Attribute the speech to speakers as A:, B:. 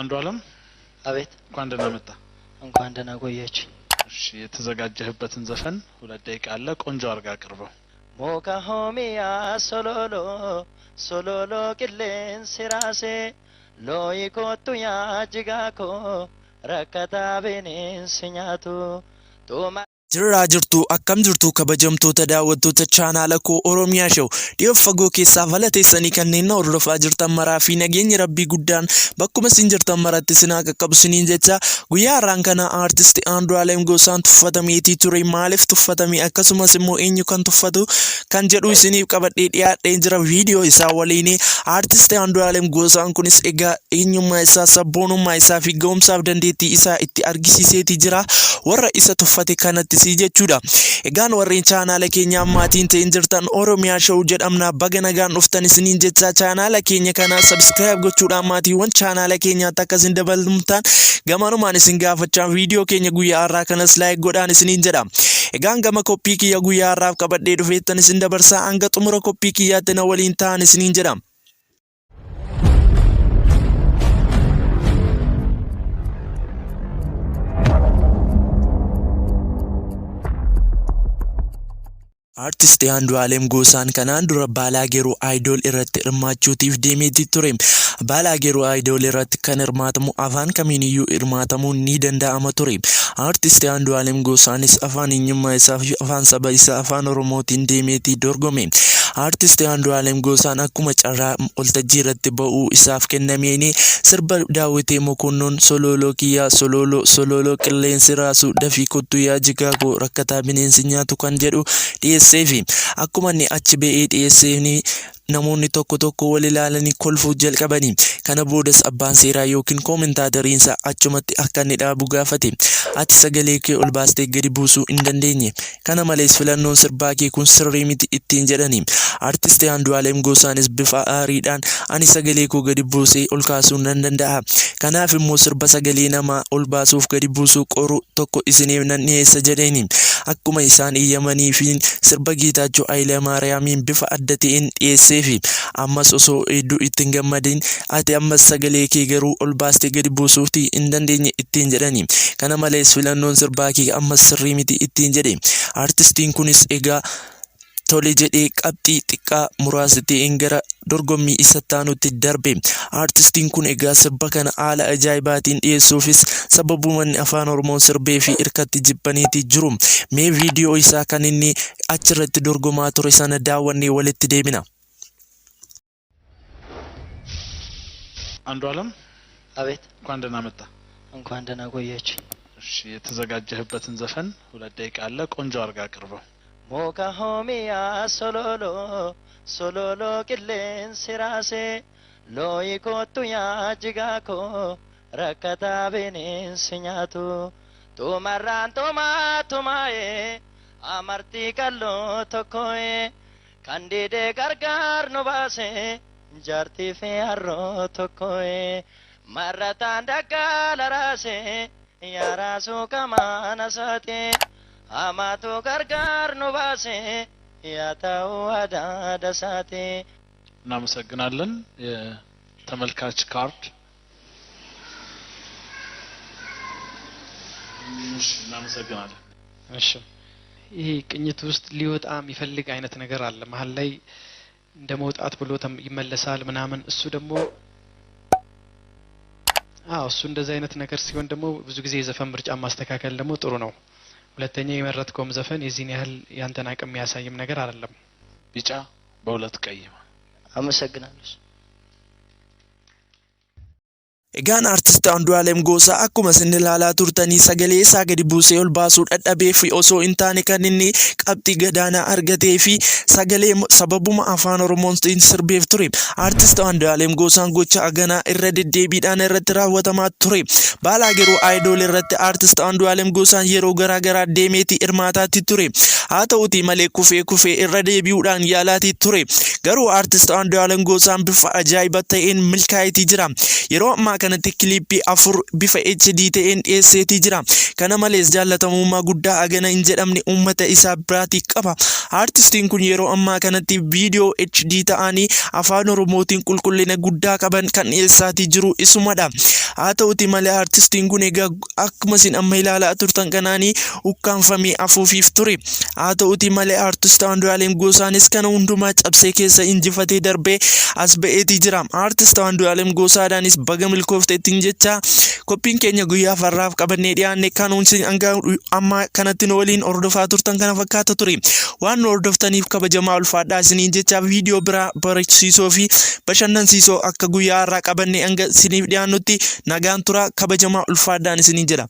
A: አንዱ ዓለም
B: አቤት
A: እንኳን ደህና መጣ።
B: እንኳን ደህና ቆያችሁ።
A: እሺ የተዘጋጀህበትን ዘፈን 2 ደቂቃ አለ ቆንጆ አርጋ አቅርበው።
B: ሞካ ሆሚያ ሶሎሎ ሶሎሎ ቅሌን ሲራሴ ሎይኮቱ ያጅጋኮ ረከታ ቤኔን ሲኛቱ ቶማ
C: Jirraa jirtu akkam jirtu kabajamtoota daawwattoota chaanaala koo Oromiyaa Show dhiyoo fagoo keessaa falateessanii kanneen hordofaa jirtan maraa fi nageenyi rabbii guddaan bakkuma isin jirtan maratti isin haa qaqqabu isiniin jecha guyyaa har'aan kana aartist Andu'aalem Gosaan tuffatameetii ture maaliif tuffatame akkasumas immoo eenyu kan tuffatu kan jedhu isiniif qabadhee dhiyaadhee jira viidiyoo isaa waliin. Aartist Andu'aalem Gosaan kunis egaa eenyummaa isaa sabboonummaa isaa fi ga'umsaaf dandeettii isaa itti argisiiseetii jira warra isa tuffate kanatti jechuudha. Egaan warreen chaanaala keenya ammaatiin ta'in jirtan Oromiyaa Show jedhamna baga nagaan dhuftan isiniin jecha chaanaala keenya kana subscribe gochuudhaan maatiiwwan chaanaala keenyaatti akkasin dabalumtaan gamanumaan isin gaafachaa viidiyoo keenya guyyaa har'aa kanas like godhaan isiniin jedha. Egaan gama koppii kiyya guyyaa har'aaf qabadhee dhufeettan isin dabarsaa hanga xumura koppii kiyyaatti na waliin ta'an isiniin jedha. Artist Andu'aalem Gosaan kanaan dura Balaageroo Idol irratti hirmaachuutiif deemeetii ture. Balaageroo Idol irratti kan hirmaatamu afaan kamiiniyyuu hirmaatamuun ni danda'ama ture. Artist Andu'aalem Gosaanis afaan eenyummaa isaa fi afaan saba isaa afaan Oromootiin deemeetii dorgome. Artist Andu'aalem Gosaan akkuma carraa waltajjii irratti ba'uu isaaf kennameen sirba daawwitee mokonnoon sololoo kiyyaa sololoo qilleensi raasu dafii kottu yaa jigaagoo rakkataa bineensi nyaatu kan jedhu dhiyeesseefi akkuma inni achi ba'ee dhiyeesseefni namoonni tokko wal ilaalanii kolfuu jalqabanii. Kana boodas abbaan seeraa yookiin koomentaatariinsa achumatti akka inni dhaabu gaafate. Ati sagalee kee ol baastee gadi buusuu hin dandeenye. Kana malees filannoon sirbaa kee kun sirrii miti ittiin jedhani. Artist Andu'aalem Gosaanis bifa aariidhaan ani sagalee koo gadi buusee ol kaasuu nan danda'a. Kanaaf immoo sirba sagalee namaa ol baasuuf gadi buusuu qoru tokko isiniif nan dhiyeessa jedhani. Akkuma isaan iyyamanii fi sirba Geetaachoo Hayilemaariyaamiin bifa adda ta'een dhiyeesseefi ammas osoo hedduu ittiin gammadin ati ammas sagalee kee garuu ol baastee gadi buusuuti hin dandeenye ittiin jedhani. Kana malees filannoon sirbaa kee ammas sirrii miti ittiin jedhe. Artistiin kunis egaa tole jedhee qabxii xiqqaa muraasa ta'een gara dorgommii isa taanutti darbe. Artistiin kun egaa sirba kana haala ajaa'ibaatiin dhiyeessuufis sababumaan afaan Oromoon sirbee fi hirkatti jibbaniitii jiru. Mee viidiyoo isaa kan inni achirratti dorgomaa ture sana daawwannee walitti deebina.
A: አንዱዓለም
B: አቤት
A: እንኳን ደህና መጣ።
B: እንኳን ደህና ቆያችሁ።
A: እሺ የተዘጋጀህበትን ዘፈን 2 ደቂቃ አለ ቆንጆ አርጋ አቅርበው።
B: ሞካ ሆሚያ ሶሎሎ ሶሎሎ ቅሌን ሲራሴ ሎይኮቱ ያጅጋኮ ረከታ ቤኔን ሲኛቱ ቱመራን ቱማዬ አመርቲ ቀሎ ቶኮዬ ከንዲዴ ጋርጋር ኑባሴ jaartii fi harroo tokkoe marrataan daggala raase yaaraasuu kamaana saate hamaatu gargaar nu baase yaa ta'uu adaada saate.
A: እናመሰግናለን። የተመልካች ካርድ እናመሰግናለን።
D: እሺ ይሄ ቅኝት ውስጥ ሊወጣ የሚፈልግ አይነት ነገር አለ መሀል ላይ እንደ መውጣት ብሎ ይመለሳል ምናምን እሱ ደግሞ እሱ እንደዛ አይነት ነገር ሲሆን ደግሞ ብዙ ጊዜ የዘፈን ምርጫ ማስተካከል ደግሞ ጥሩ ነው። ሁለተኛ የመረጥከውም ዘፈን የዚህን ያህል ያንተን አቅም የሚያሳይም ነገር አይደለም።
A: ቢጫ በሁለት ቀይ
B: አመሰግናለሁ።
C: Egaan artist Andu'aalem Gosaa akkuma isin ilaalaa turtanii sagalee isaa gadi buusee ol baasuu dadhabee fi osoo hin taane kan inni qabxii gadaanaa argatee fi sagalee sababuma afaan Oromootiin sirbeef ture. Artist Andu'aalem Gosaan gocha aganaa irra deddeebiidhaan irratti raawwatamaa ture. Balaageroo Idol irratti artist Andu'aalem Gosaan yeroo garaagaraa deemeetii hirmaataatti ture. Haa ta'uutii malee kufee irra deebi'uudhaan yaalaatii ture. Garuu artist Andu'aalem Gosaan bifa ajaa'iba ta'een milkaa'eetii jira. Yeroo ammaa kanatti kliipii 4 bifa HD ta'een dhiyeesseetii jira. Kana malees jaalatamummaa guddaa agana hin jedhamne uummata isaa biraatii qaba. Artistiin kun yeroo ammaa kanatti viidiyoo HD ta'anii afaan Oromootiin qulqullina guddaa qaban kan dhiyeessaatii jiru isumadha. haa ta'uti malee artistiin kun egaa akkuma isin amma ilaalaa turtan kanaanii ukkaanfamee afuufiif ture. Haa ta'uti malee artist Andu'aalem Gosaanis kana hundumaa cabsee keessa injifatee darbee as ba'eetii jira. Artist Andu'aalem Gosaadhaanis baga milkoofteettiin jecha qophiin keenya guyyaa farraaf qabannee dhiyaanne kanuun hanga amma kanatti nu waliin hordofaa turtan kana fakkaata ture. Waan nu hordoftaniif kabajamaa ulfaadhaa isiniin jecha viidiyoo biraa barsiisoo fi bashannansiisoo akka guyyaa har'aa qabannee hanga isiniif dhiyaannutti nagaan tura kabajamaa ulfaadhaan isiniin jedha.